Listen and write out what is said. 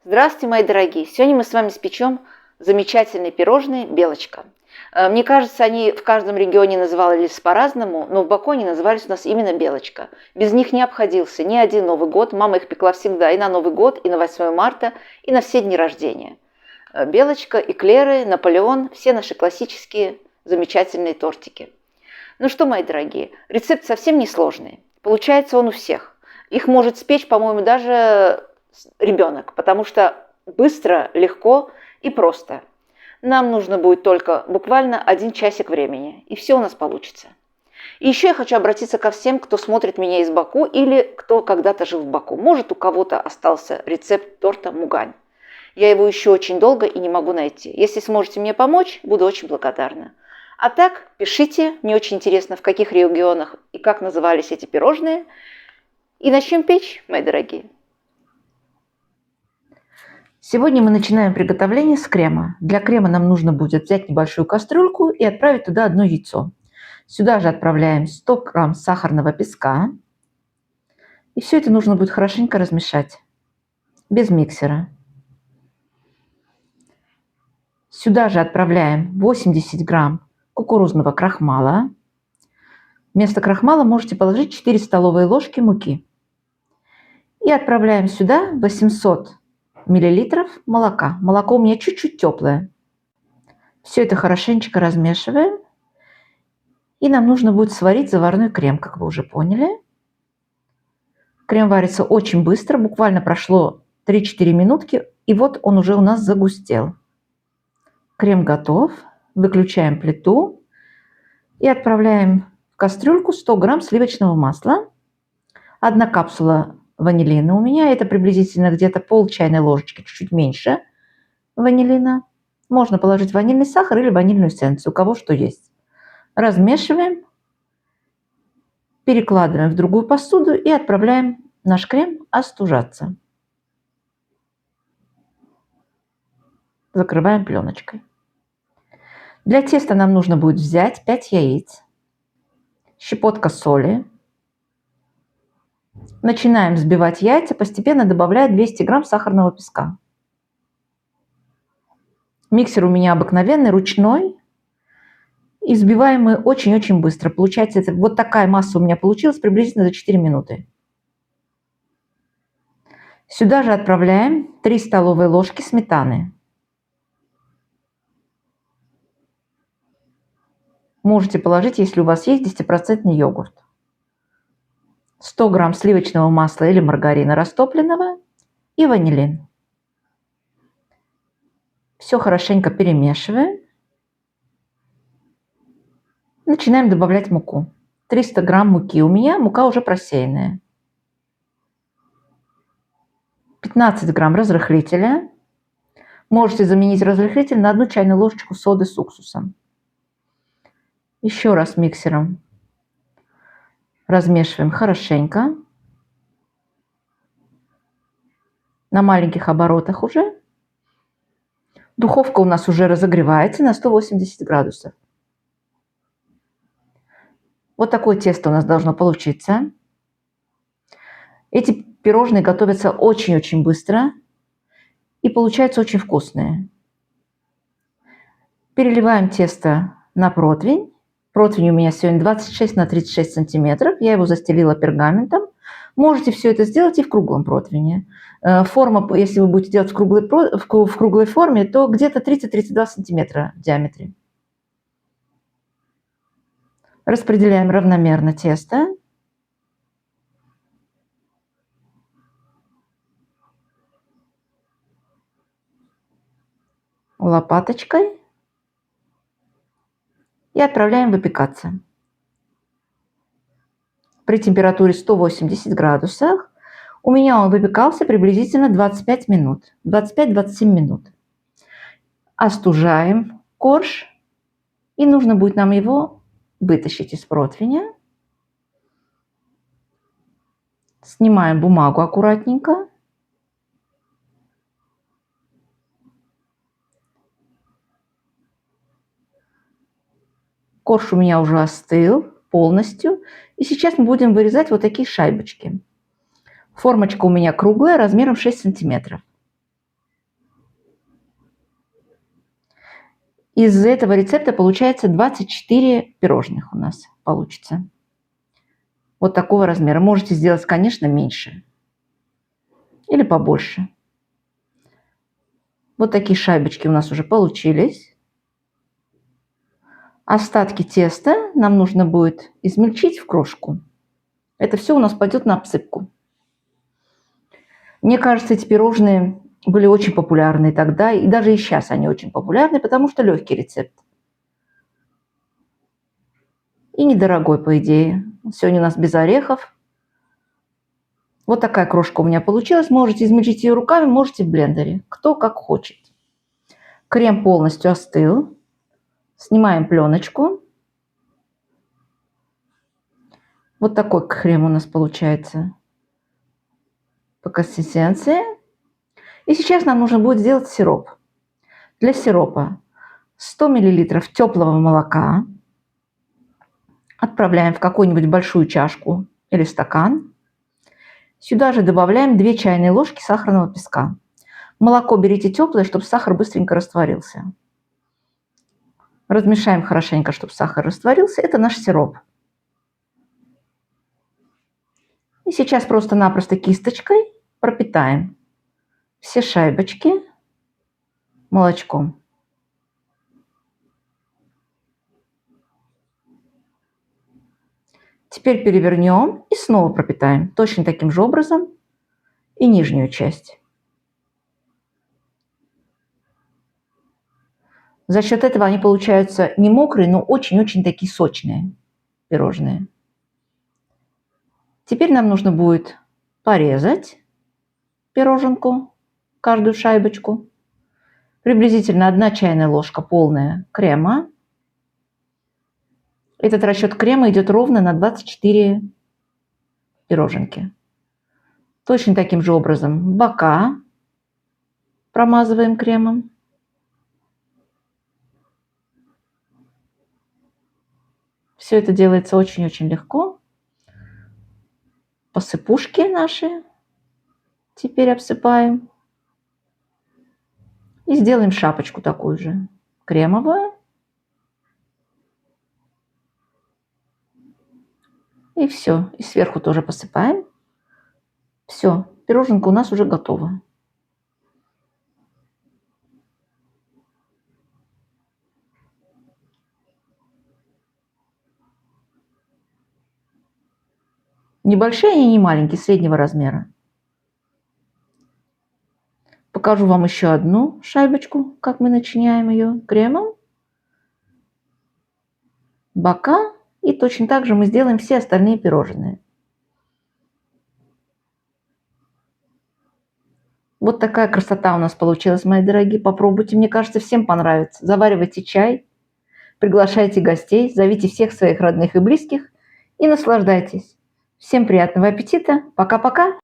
Здравствуйте, мои дорогие! Сегодня мы с вами испечем замечательные пирожные «Белочка». Мне кажется, они в каждом регионе назывались по-разному, но в Баку они назывались у нас именно «Белочка». Без них не обходился ни один Новый год. Мама их пекла всегда и на Новый год, и на 8 марта, и на все дни рождения. «Белочка», эклеры, Наполеон – все наши классические замечательные тортики. Ну что, мои дорогие, рецепт совсем не сложный. Получается он у всех. Их может спечь, по-моему, даже ребенок, потому что быстро, легко и просто. Нам нужно будет только буквально 1 часик времени, и все у нас получится. И еще я хочу обратиться ко всем, кто смотрит меня из Баку или кто когда-то жил в Баку. Может, у кого-то остался рецепт торта мугань. Я его ищу очень долго и не могу найти. Если сможете мне помочь, буду очень благодарна. А так, пишите, мне очень интересно, в каких регионах и как назывались эти пирожные. И начнем печь, мои дорогие. Сегодня мы начинаем приготовление с крема. Для крема нам нужно будет взять небольшую кастрюльку и отправить туда 1 яйцо. Сюда же отправляем 100 грамм сахарного песка. И все это нужно будет хорошенько размешать, без миксера. Сюда же отправляем 80 грамм кукурузного крахмала. Вместо крахмала можете положить 4 столовые ложки муки. И отправляем сюда 800 миллилитров молока. Молоко у меня чуть-чуть теплое. Все это хорошенечко размешиваем. И нам нужно будет сварить заварной крем, как вы уже поняли. Крем варится очень быстро, буквально прошло 3-4 минутки, и вот он уже у нас загустел. Крем готов. Выключаем плиту и отправляем в кастрюльку 100 грамм сливочного масла, 1 капсула ванилина у меня, это приблизительно где-то пол чайной ложечки, чуть-чуть меньше ванилина. Можно положить ванильный сахар или ванильную эссенцию, у кого что есть. Размешиваем, перекладываем в другую посуду и отправляем наш крем остужаться. Закрываем пленочкой. Для теста нам нужно будет взять 5 яиц, щепотка соли. Начинаем взбивать яйца, постепенно добавляя 200 грамм сахарного песка. Миксер у меня обыкновенный, ручной. И взбиваем мы очень-очень быстро. Получается, вот такая масса у меня получилась приблизительно за 4 минуты. Сюда же отправляем 3 столовые ложки сметаны. Можете положить, если у вас есть 10% йогурт. 100 грамм сливочного масла или маргарина растопленного и ванилин. Все хорошенько перемешиваем. Начинаем добавлять муку. 300 грамм муки у меня, мука уже просеянная. 15 грамм разрыхлителя. Можете заменить разрыхлитель на 1 чайную ложечку соды с уксусом. Еще раз миксером размешиваем хорошенько. На маленьких оборотах уже. Духовка у нас уже разогревается на 180 градусов. Вот такое тесто у нас должно получиться. Эти пирожные готовятся очень-очень быстро и получаются очень вкусные. Переливаем тесто на противень. Противень у меня сегодня 26 на 36 сантиметров. Я его застелила пергаментом. Можете все это сделать и в круглом противне. Форма, если вы будете делать в круглой форме, то где-то 30-32 сантиметра в диаметре. Распределяем равномерно тесто. Лопаточкой. И отправляем выпекаться. При температуре 180 градусов у меня он выпекался приблизительно 25 минут. 25-27 минут. Остужаем корж. И нужно будет нам его вытащить из противня. Снимаем бумагу аккуратненько. Корж у меня уже остыл полностью. И сейчас мы будем вырезать вот такие шайбочки. Формочка у меня круглая, размером 6 сантиметров. Из этого рецепта получается 24 пирожных у нас получится. Вот такого размера. Можете сделать, конечно, меньше или побольше. Вот такие шайбочки у нас уже получились. Остатки теста нам нужно будет измельчить в крошку. Это все у нас пойдет на обсыпку. Мне кажется, эти пирожные были очень популярны тогда, и даже и сейчас они очень популярны, потому что легкий рецепт. И недорогой, по идее. Сегодня у нас без орехов. Вот такая крошка у меня получилась. Можете измельчить ее руками, можете в блендере. Кто как хочет. Крем полностью остыл. Снимаем пленочку. Вот такой крем у нас получается по консистенции. И сейчас нам нужно будет сделать сироп. Для сиропа 100 мл теплого молока отправляем в какую-нибудь большую чашку или стакан. Сюда же добавляем 2 чайные ложки сахарного песка. Молоко берите теплое, чтобы сахар быстренько растворился. Размешаем хорошенько, чтобы сахар растворился. Это наш сироп. И сейчас просто-напросто кисточкой пропитаем все шайбочки молочком. Теперь перевернем и снова пропитаем точно таким же образом и нижнюю часть. За счет этого они получаются не мокрые, но очень-очень такие сочные пирожные. Теперь нам нужно будет порезать пироженку, каждую шайбочку. Приблизительно 1 чайная ложка полная крема. Этот расчет крема идет ровно на 24 пироженки. Точно таким же образом бока промазываем кремом. Все это делается очень-очень легко. Посыпушки наши теперь обсыпаем. И сделаем шапочку такую же, кремовую. И все. И сверху тоже посыпаем. Все, пироженка у нас уже готова. Небольшие они, не маленькие, среднего размера. Покажу вам еще одну шайбочку, как мы начиняем ее кремом. Бока. И точно так же мы сделаем все остальные пирожные. Вот такая красота у нас получилась, мои дорогие. Попробуйте, мне кажется, всем понравится. Заваривайте чай, приглашайте гостей, зовите всех своих родных и близких и наслаждайтесь. Всем приятного аппетита. Пока-пока.